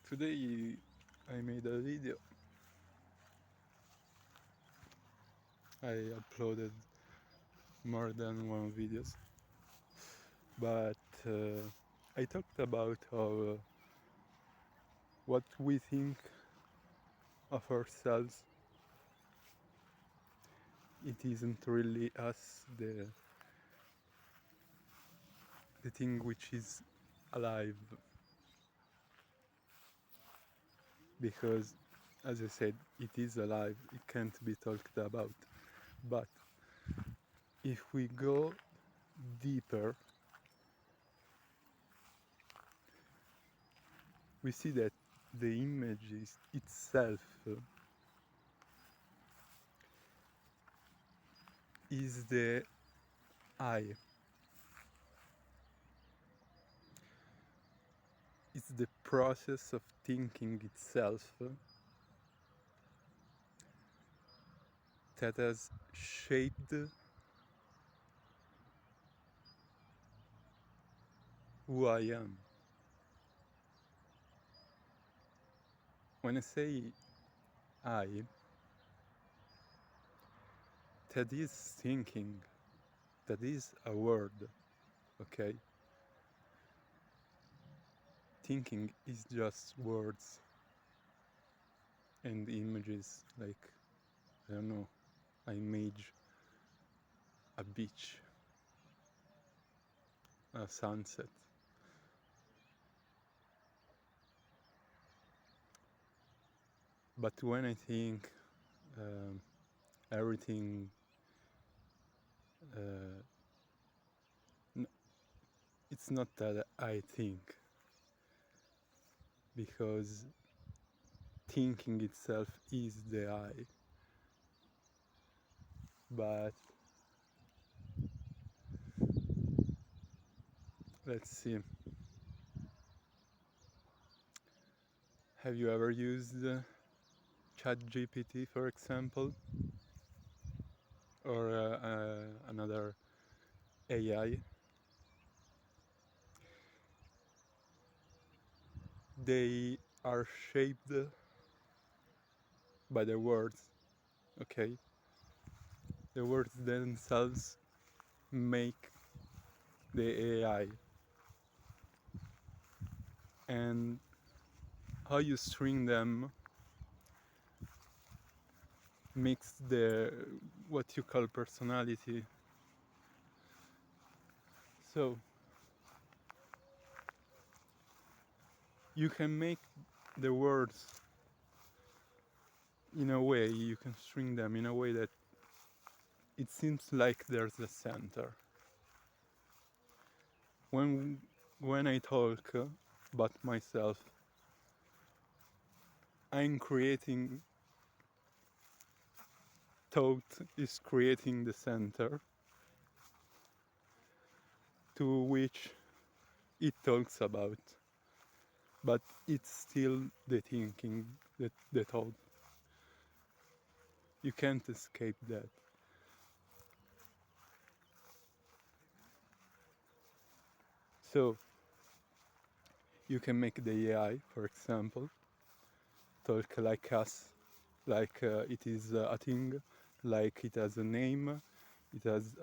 Today I made a video. I uploaded more than one videos, but I talked about how what we think of ourselves, it isn't really us, the thing which is alive, because as I said, it is alive, it can't be talked about. But if we go deeper, we see that the image is itself is the I. It's the process of thinking itself that has shaped who I am. When I say I, that is thinking, that is a word, okay? Thinking is just words and images, like, I don't know, I image a beach, a sunset. But when I think um, everything, uh, it's not that I think, because thinking itself is the I. But let's see. Have you ever used ChatGPT, for example, or another AI? They are shaped by the words, okay? The words themselves make the AI. And how you string them makes the what you call personality. So you can make the words in a way, you can string them in a way that it seems like there's a center. When I talk about myself, I'm creating, thought is creating the center to which it talks about, but it's still the thinking, the thought. You can't escape that. So you can make the AI, for example, talk like us, like it is a thing, like it has a name, it has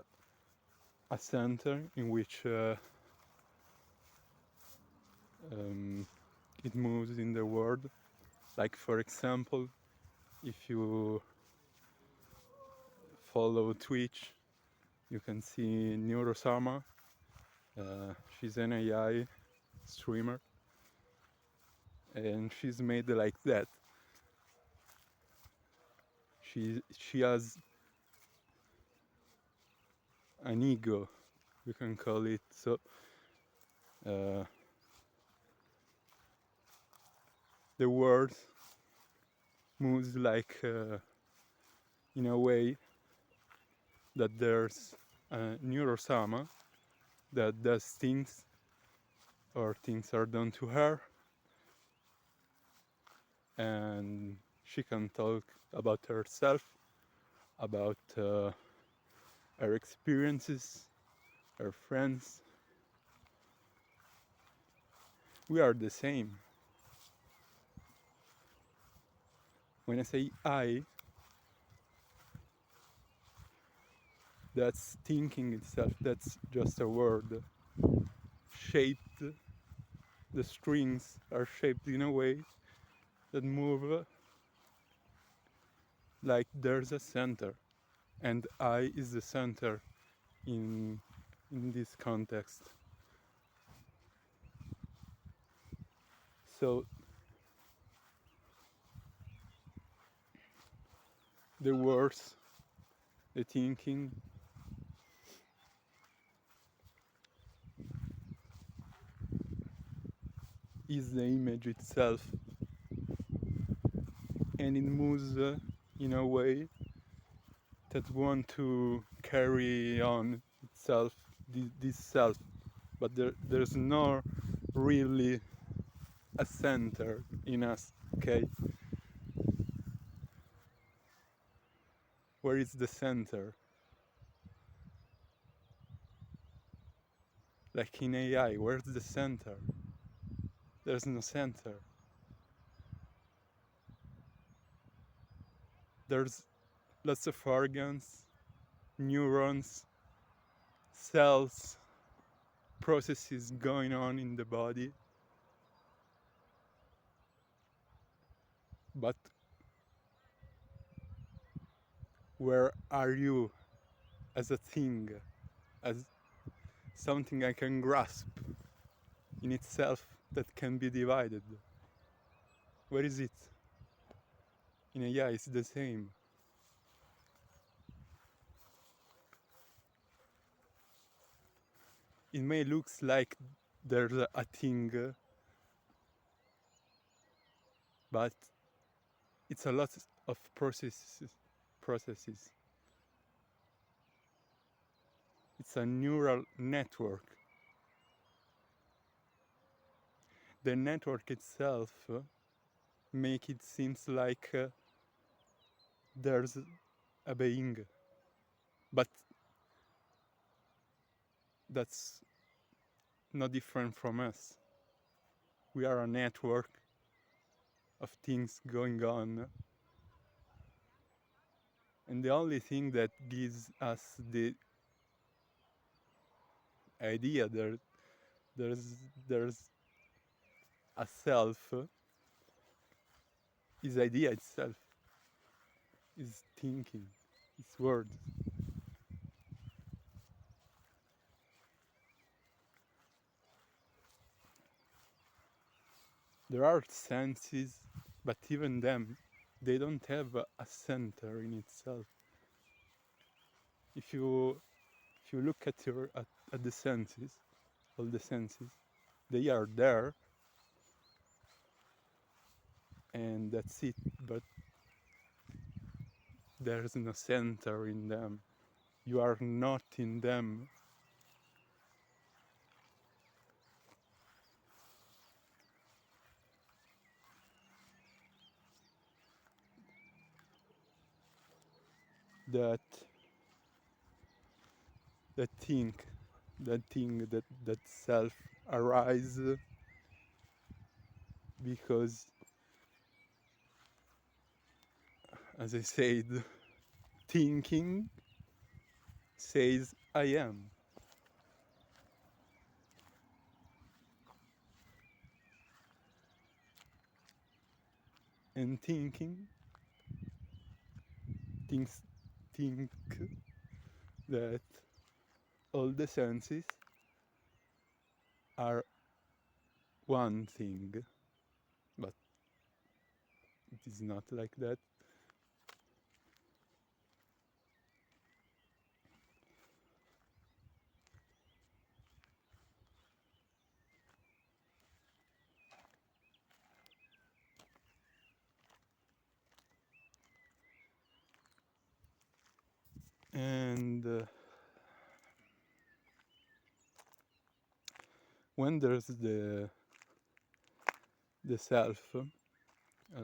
a center in which um, it moves in the world. Like, for example, if you follow Twitch, you can see Neurosama. She's an AI streamer, and she's made like that. She has an ego, we can call it. So uh, the world moves like in a way that there's a Neurosama that does things, or things are done to her, and she can talk about herself, about her experiences, her friends. We are the same. When I say I, that's thinking itself, that's just a word. Shaped, the strings are shaped in a way that move like there's a center, and I is the center in this context. So the words, the thinking, is the image itself, and it moves in a way that want to carry on itself, this self, but there's no really a center in us. Okay, where is the center? Like in AI, where's the center? There's no center. There's lots of organs, neurons, cells, processes going on in the body, but where are you as a thing, as something I can grasp in itself that can be divided? Where is it? In AI, it's the same. It may look like there's a thing, but it's a lot of processes. It's a neural network. The network itself make it seems like there's a being, but that's not different from us. We are a network of things going on, and the only thing that gives us the idea that there's a self is idea itself, is thinking, is words. There are senses, but even them, they don't have a center in itself. If you look at at the senses, all the senses, they are there, and that's it. But there's no center in them. You are not in them. That that thing, that self arise because, as I said, thinking says I am. And thinking thinks think that all the senses are one thing, but it is not like that. And when there's the self,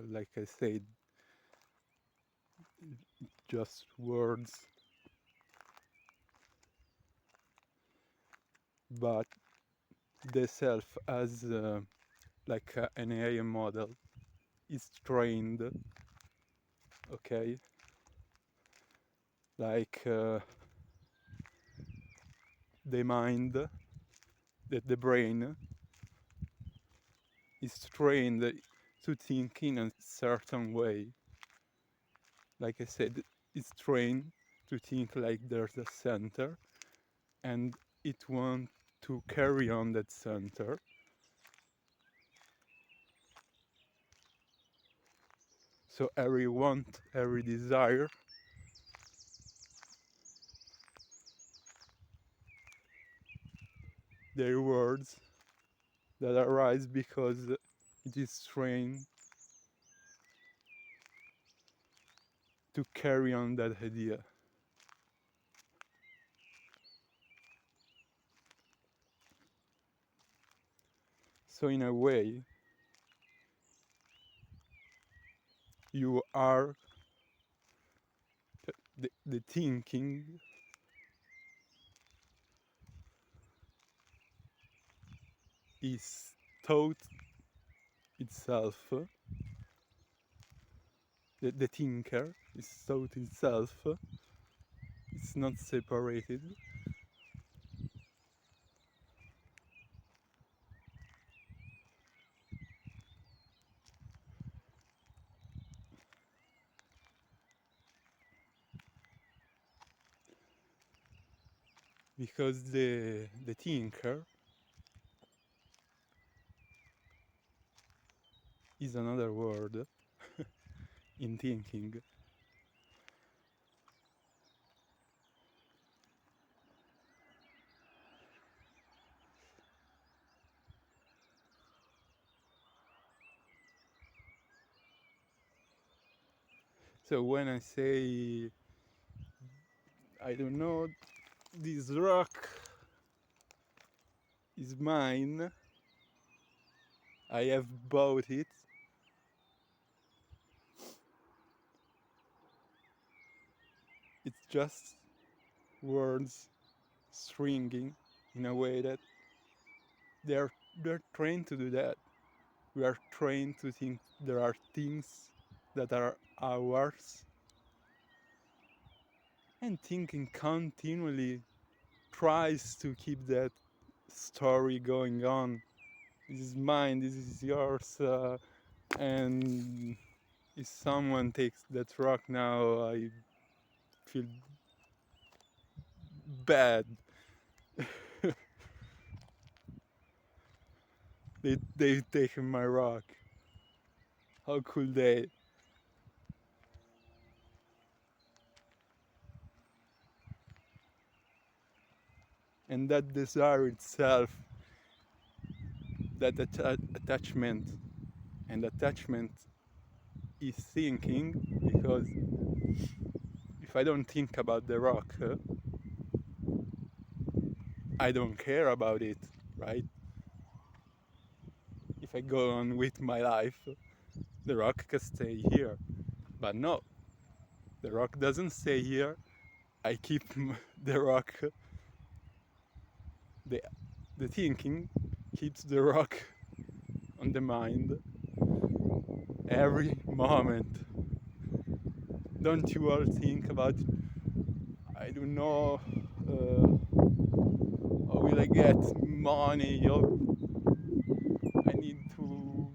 like I said, just words, but the self as like an AI model is trained okay? Like the mind, that the brain is trained to think in a certain way. Like I said, it's trained to think like there's a center, and it wants to carry on that center. So every want, every desire they're words that arise because it is trained to carry on that idea. So in a way, you are the thinking is thought itself. The thinker is thought itself. It's not separated. Because the thinker is another word in thinking. So when I say, I don't know, this rock is mine, I have bought it, it's just words stringing in a way that they're trained to do that. We are trained to think there are things that are ours, and thinking continually tries to keep that story going on. This is mine, this is yours, and if someone takes that rock now, I feel bad. They've taken my rock. How could they? And that desire itself, that attachment, and attachment is thinking, because if I don't think about the rock, I don't care about it, right? If I go on with my life, the rock can stay here. But no, the rock doesn't stay here. I keep the rock, the, the thinking keeps the rock on the mind every moment. Don't you all think about, I don't know, how will I get money? I need to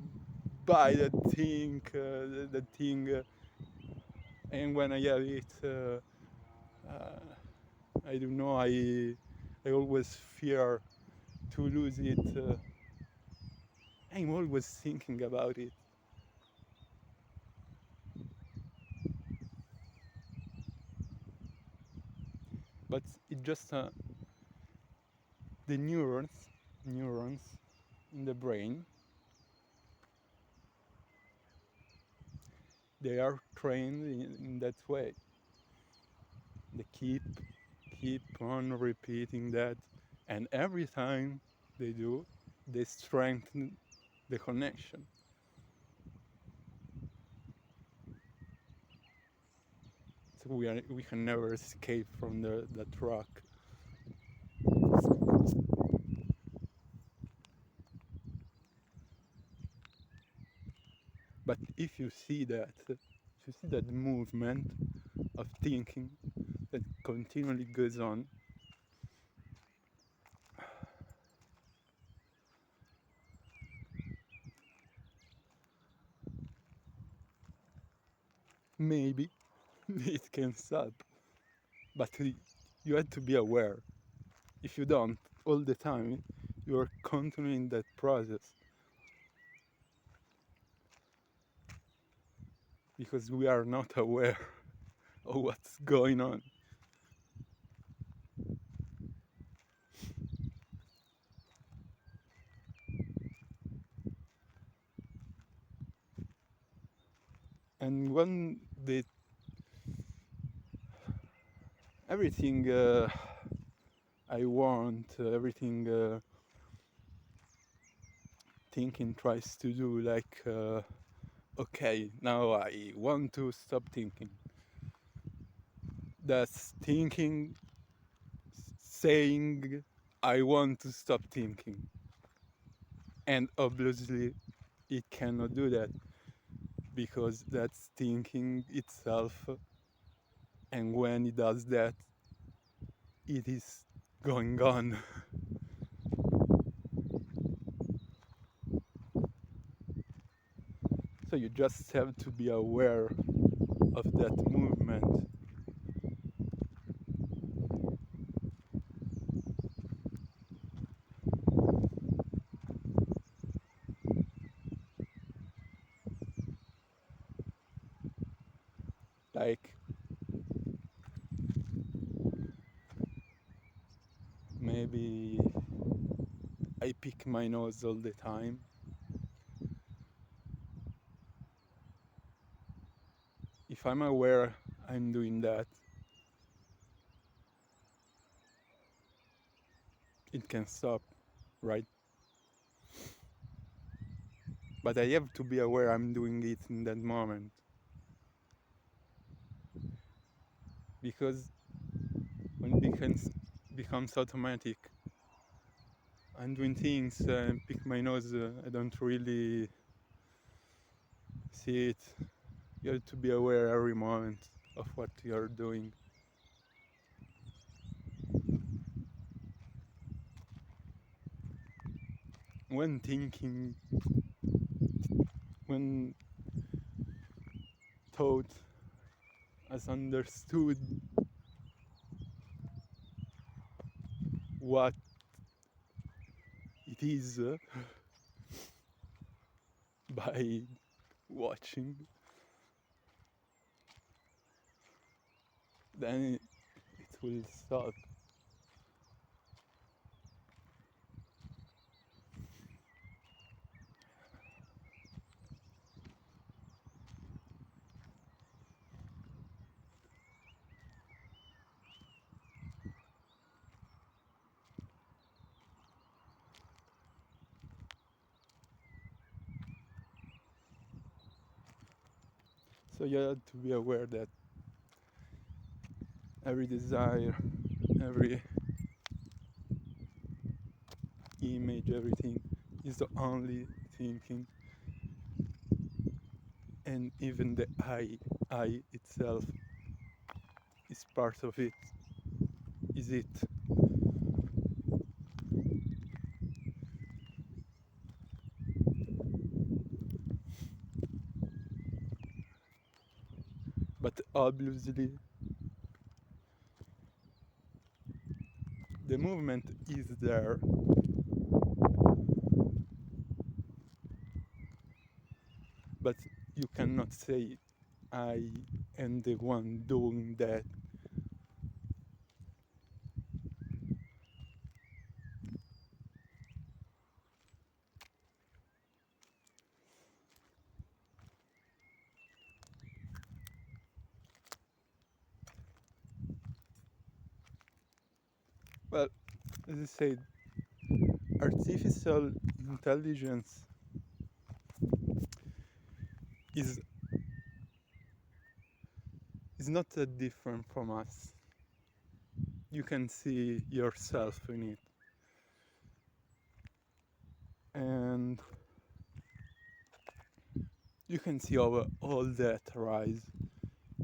buy that thing, that thing, and when I have it, I don't know. I always fear to lose it. I'm always thinking about it. But it just the neurons in the brain, they are trained in that way. They keep on repeating that, and every time they do, they strengthen the connection. So we can never escape from that rock. But if you see that, to see that movement of thinking that continually goes on. Maybe it can stop, but you have to be aware. If you don't, all the time, you are continuing that process because we are not aware of what's going on. And when everything I want, everything thinking tries to do, like, okay, now I want to stop thinking. That's thinking saying, I want to stop thinking. And obviously, it cannot do that because that's thinking itself. And when it does that, it is going on. So you just have to be aware of that movement. Like, maybe I pick my nose all the time. If I'm aware I'm doing that, it can stop, right? But I have to be aware I'm doing it in that moment. Because when it becomes automatic, I'm doing things and pick my nose, I don't really see it. You have to be aware every moment of what you're doing. When thinking, when thought has understood what it is by watching, then it will stop. So you have to be aware that every desire, every image, everything is only thinking, and even the I itself is part of it. Is it? But obviously, the movement is there, but you cannot say I am the one doing that. Well, as I said, artificial intelligence is not that different from us. You can see yourself in it. And you can see all that rise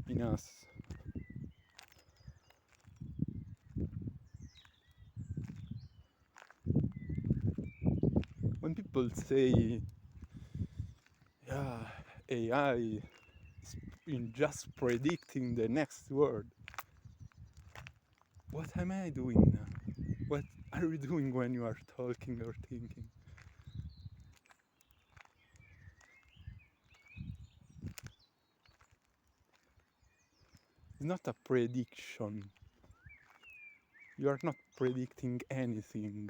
in us. When people say, yeah, AI is in just predicting the next word, what am I doing now? What are you doing when you are talking or thinking? It's not a prediction. You are not predicting anything.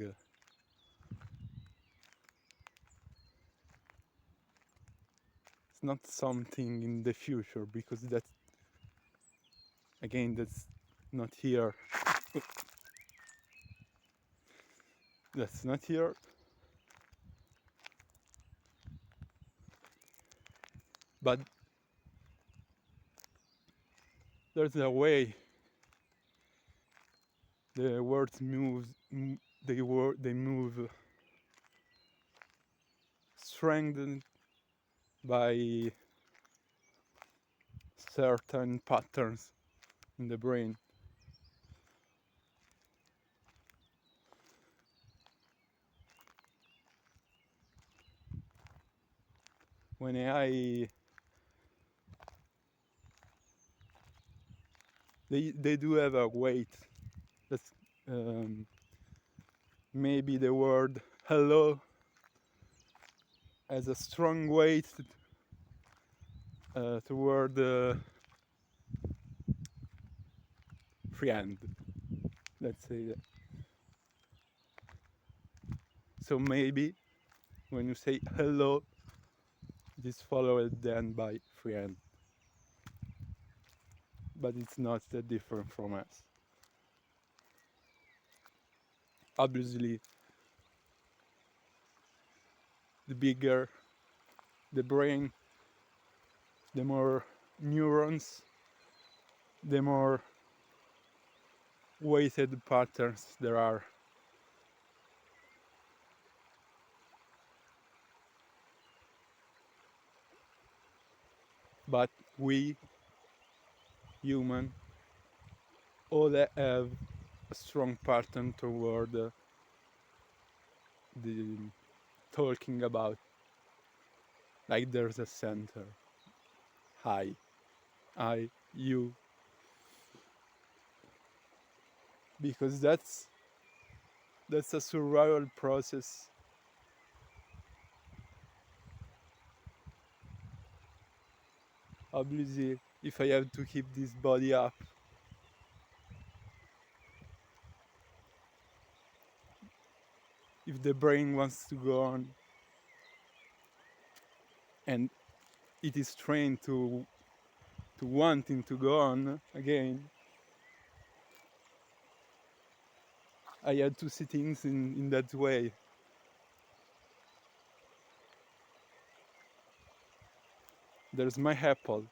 It's not something in the future, because that's not here. That's not here. But there's a way the words they move, strengthened by certain patterns in the brain. When AI, they do have a weight. That's maybe the word hello has a strong weight toward friend. Let's say that. So maybe when you say hello, it is followed then by friend. But it's not that different from us. Obviously, the bigger the brain, the more neurons, the more weighted patterns there are. But we, human, all have a strong pattern toward the talking about, like there's a center. I, you, because that's a survival process. Obviously, if I have to keep this body up, if the brain wants to go on, and it is trained to wanting to go on again, I had to see things in that way. There's my apple,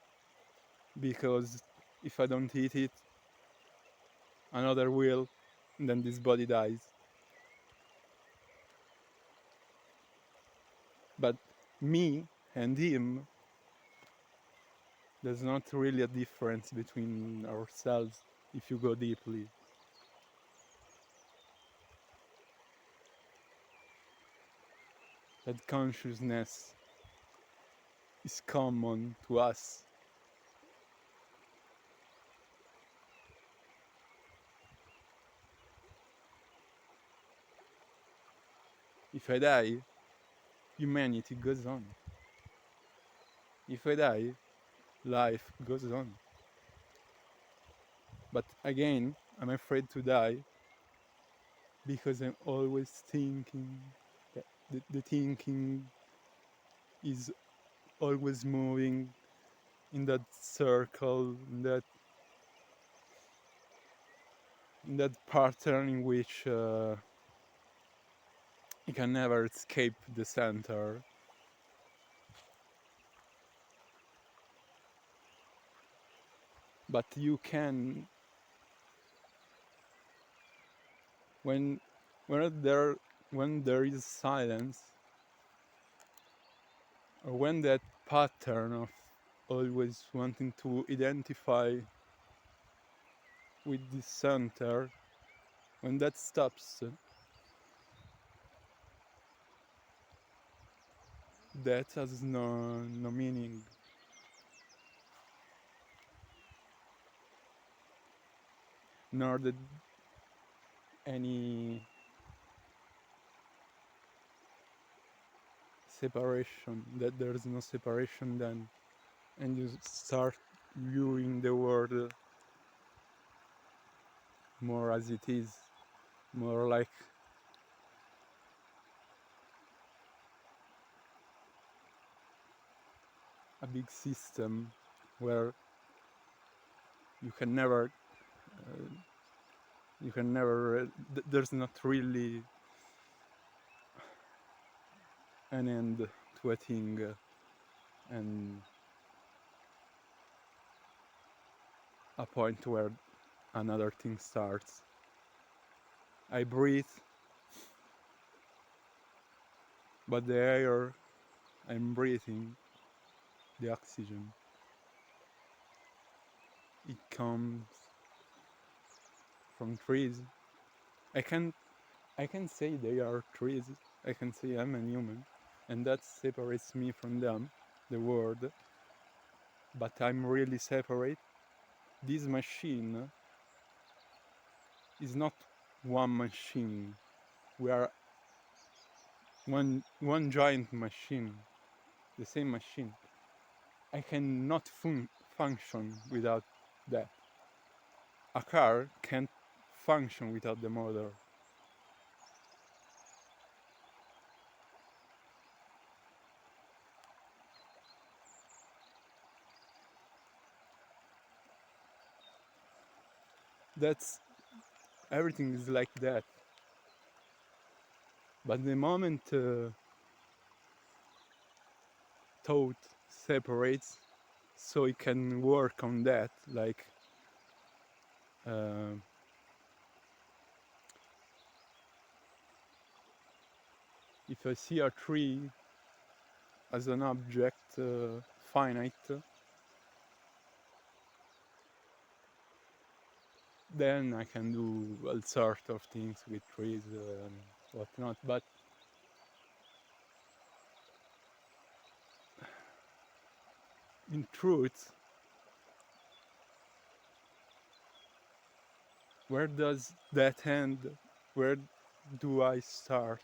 because if I don't eat it, another will, and then this body dies. But me and him, there's not really a difference between ourselves if you go deeply. That consciousness is common to us. If I die, humanity goes on. If I die, life goes on. But again, I'm afraid to die because I'm always thinking. The thinking is always moving in that circle, in that pattern in which you can never escape the center. But you can, when there is silence, or when that pattern of always wanting to identify with the center, when that stops, that has no meaning. Nor that any separation, that there's no separation then, and you start viewing the world more as it is, more like a big system where you can never there's not really an end to a thing, and a point where another thing starts. I breathe, but the air I'm breathing, the oxygen, it comes from trees. I can say they are trees. I can say I'm a human, and that separates me from them, the world. But I'm really separate. This machine is not one machine. We are one giant machine, the same machine. I cannot function without that. A car can't function without the motor. That's everything is like that. But the moment thought separates, so it can work on that, like uh, if I see a tree as an object finite, then I can do all sorts of things with trees and whatnot. But in truth, where does that end? Where do I start?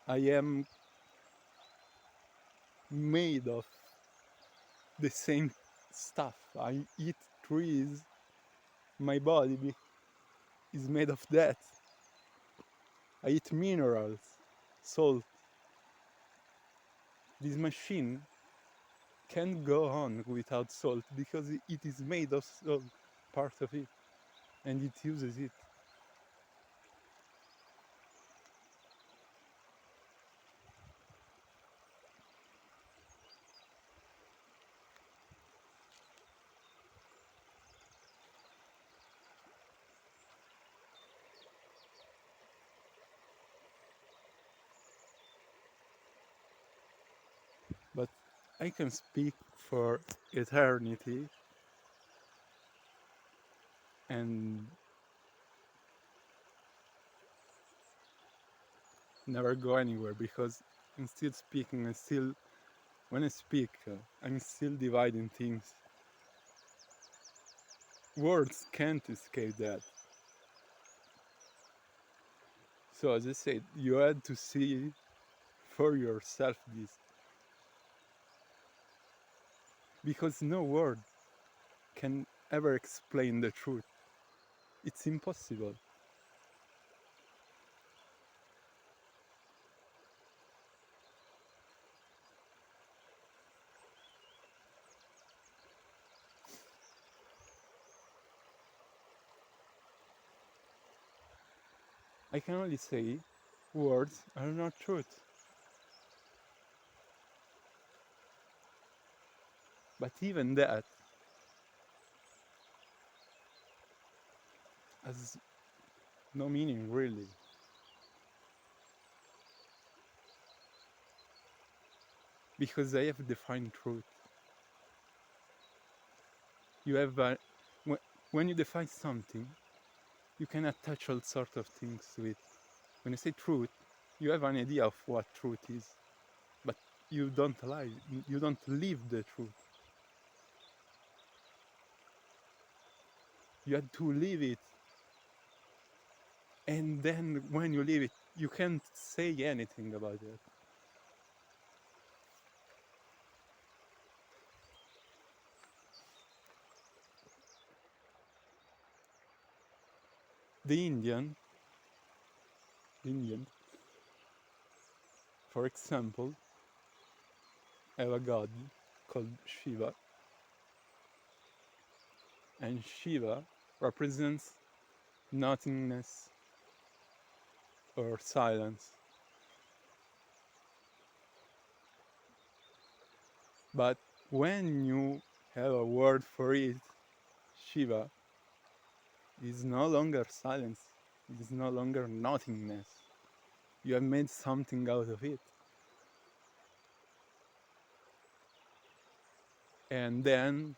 I am made of the same stuff. I eat trees. My body is made of that. I eat minerals, salt. This machine can't go on without salt because it is made of salt, part of it, and it uses it. But I can speak for eternity and never go anywhere because I'm still speaking. When I speak, I'm still dividing things. Words can't escape that. So as I said, you had to see for yourself this, because no word can ever explain the truth. It's impossible. I can only say words are not truth. But even that, as no meaning really, because I have defined truth. You have when you define something, you can attach all sorts of things to it. When you say truth, you have an idea of what truth is, but you don't lie. You don't live the truth. You have to live it, and then when you live it, you can't say anything about it. The Indian, for example, have a god called Shiva, and Shiva represents nothingness or silence. But when you have a word for it, Shiva is no longer silence, it is no longer nothingness. You have made something out of it. And then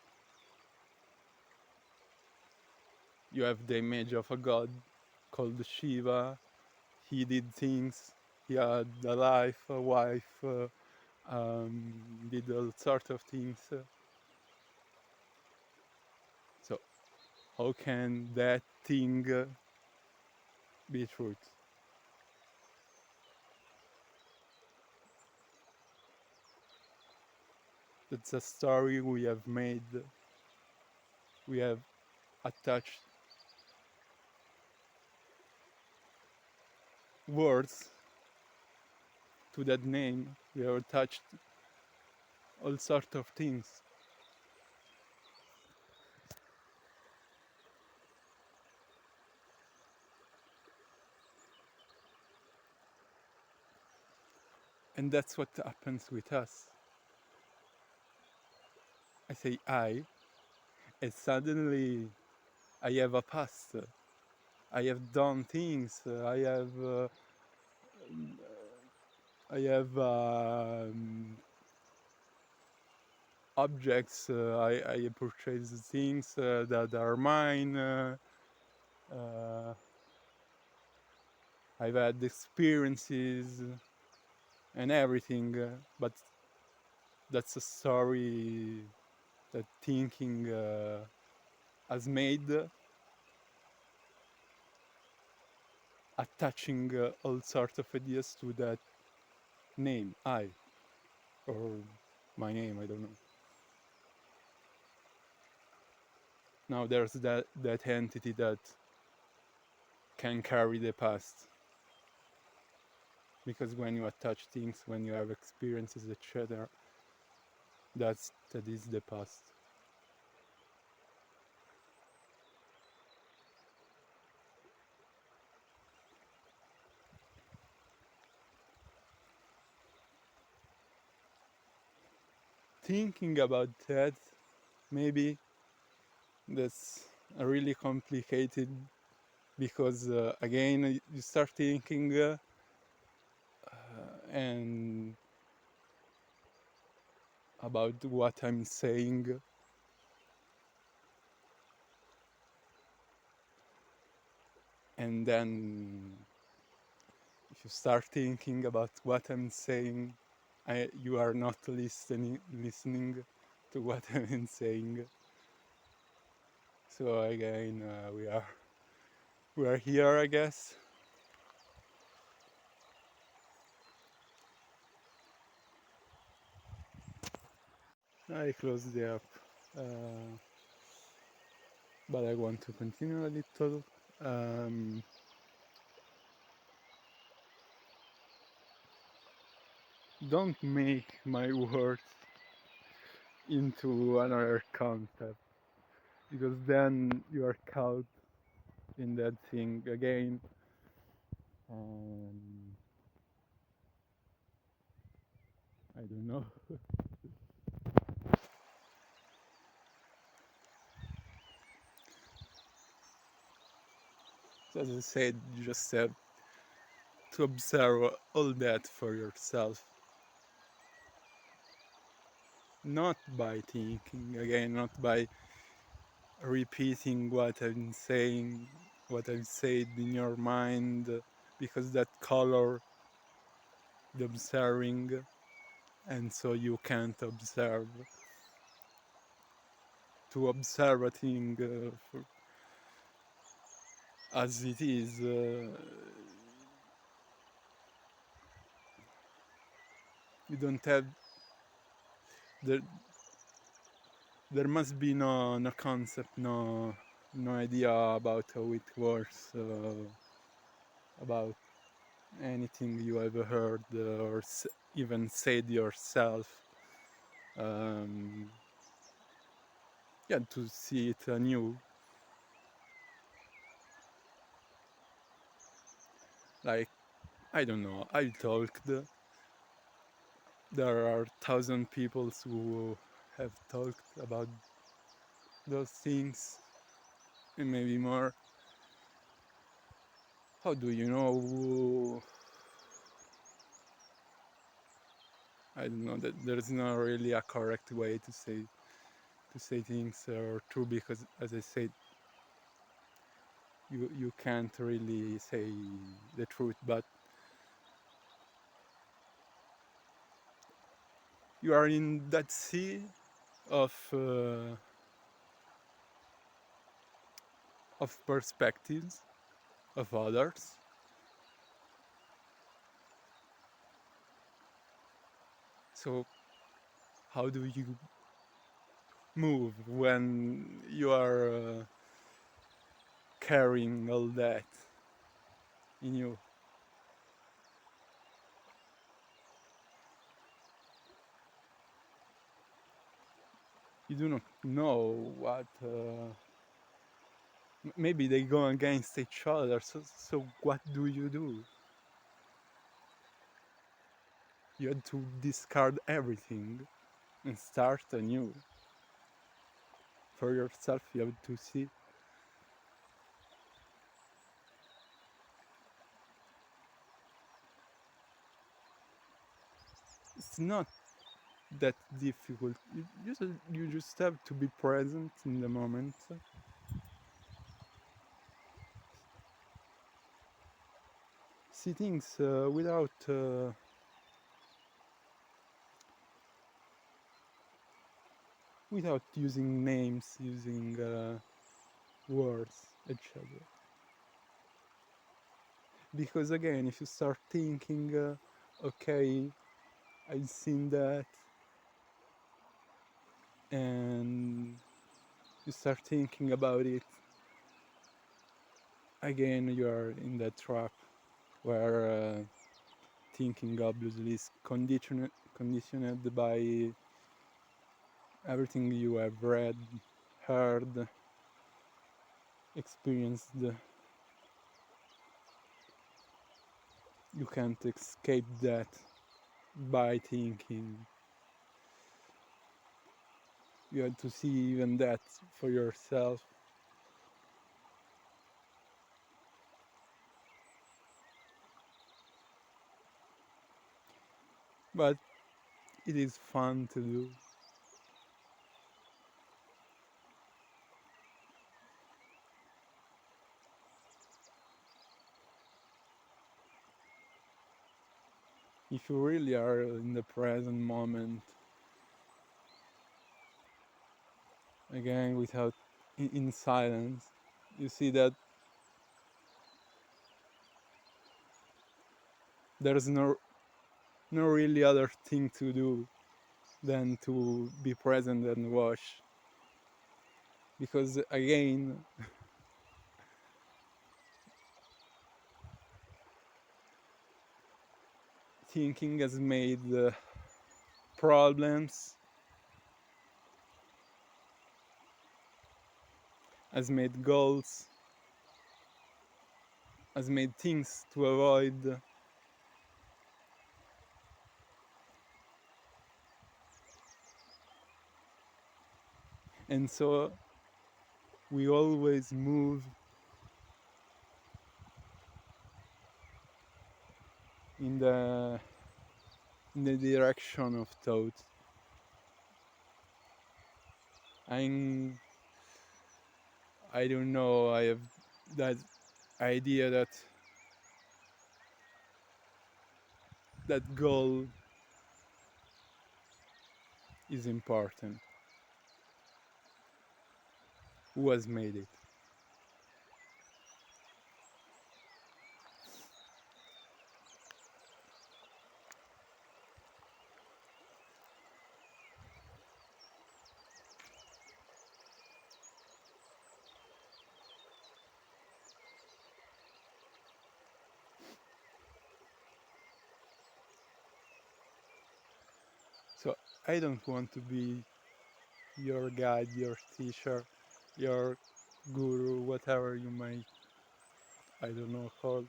you have the image of a god called Shiva. He did things, he had a life, a wife, did all sorts of things. So how can that thing be truth? That's a story we have made. We have attached words to that name. We have attached all sorts of things. And that's what happens with us. I say I, and suddenly I have a past. I have done things. I have objects. I purchase things that are mine. I've had experiences and everything, but that's a story that thinking has made, attaching all sorts of ideas to that name, I, or my name, I don't know. Now there's that entity that can carry the past. Because when you attach things, when you have experiences, etc., that is the past. Thinking about that, maybe that's really complicated, because again you start thinking and about what I'm saying, and then if you start thinking about what I'm saying, you are not listening to what I'm saying. So again, we are here, I guess. I closed the app, but I want to continue a little. Don't make my words into another concept, because then you are caught in that thing again. I don't know. So as I said, you just have to observe all that for yourself, not by thinking, again, not by repeating what I'm saying, what I've said in your mind, because that color the observing, and so you can't observe. To observe a thing as it is, you don't have, there, there must be no concept, no idea about how it works, about anything you ever heard or even said yourself. Um, yeah, to see it anew. Like, I don't know, I talked. There are 1,000 people who have talked about those things, and maybe more. How do you know? I don't know, that there's not really a correct way to say things are true, because as I said, you can't really say the truth, but you are in that sea of perspectives of others. So how do you move when you are carrying all that in you? You do not know what. Maybe they go against each other. So what do? You had to discard everything and start anew. For yourself, you have to see. It's not that difficult. You just have to be present in the moment. See things without using names, using words, etc. Because again, if you start thinking, okay, I've seen that, and you start thinking about it, again, you are in that trap where thinking obviously is conditioned by everything you have read, heard, experienced. You can't escape that by thinking. You have to see even that for yourself. But it is fun to do. If you really are in the present moment, again, without in silence, you see that there's no really other thing to do than to be present and watch. Because again, thinking has made problems, has made goals, has made things to avoid. And so we always move in the direction of thought. I'm I don't know. I have that idea that goal is important. Who has made it? So I don't want to be your guide, your teacher, your guru, whatever you might, I don't know, call.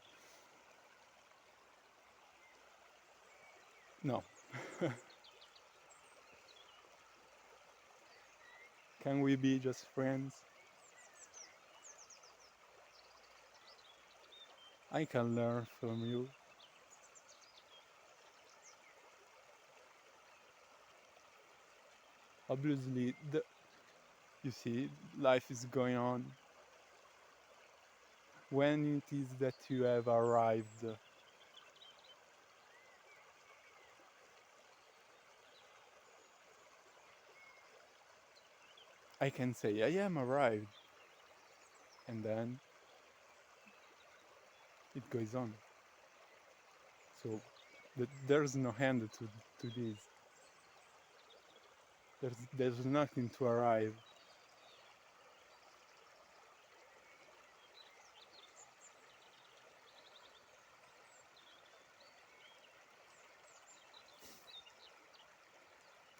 No. Can we be just friends? I can learn from you. Obviously, you see, life is going on. When it is that you have arrived, I can say, I am arrived. And then it goes on. So there's no end to this. There's nothing to arrive.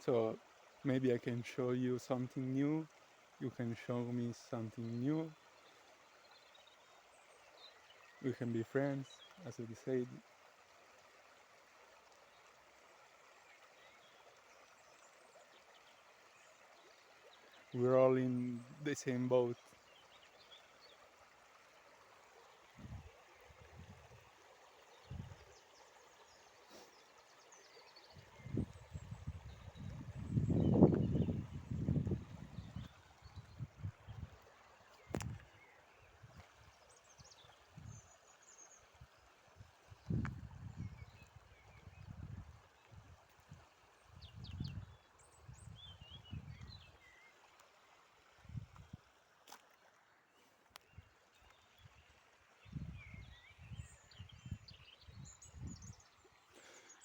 So maybe I can show you something new. You can show me something new. We can be friends, as I said. We're all in the same boat.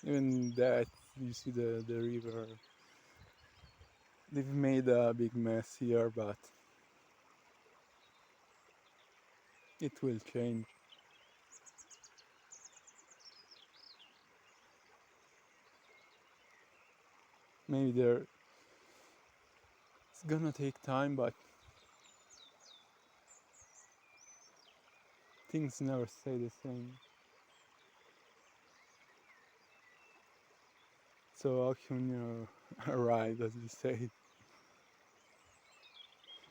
Even that, you see the river. They've made a big mess here, but it will change. Maybe it's gonna take time, but things never stay the same. So how can you arrive, as you say?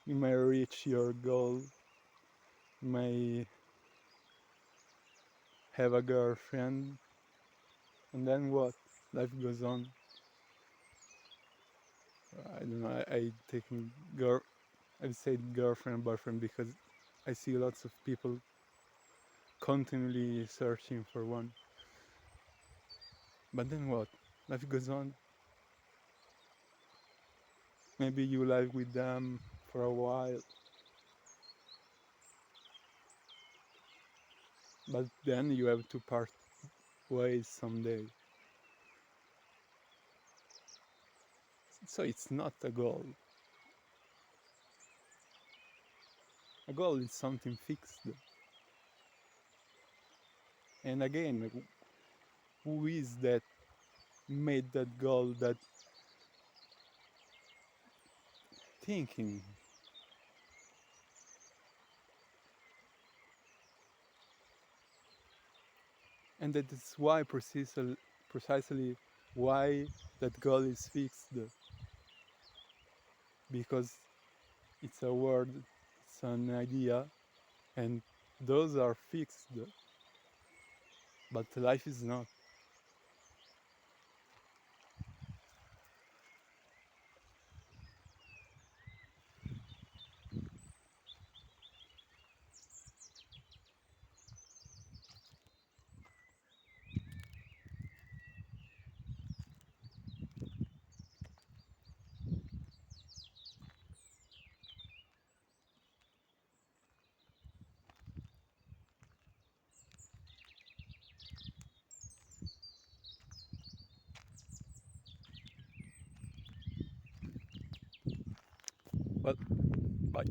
You may reach your goal, you may have a girlfriend, and then what? Life goes on. I don't know. I taking I've said girlfriend, boyfriend because I see lots of people continually searching for one. But then what? Life goes on. Maybe you live with them for a while, but then you have to part ways someday. So it's not a goal. A goal is something fixed. And again, who is that made that goal, that thinking? And that is why precisely why that goal is fixed, because it's a word, it's an idea, and those are fixed, but life is not. Well, bye.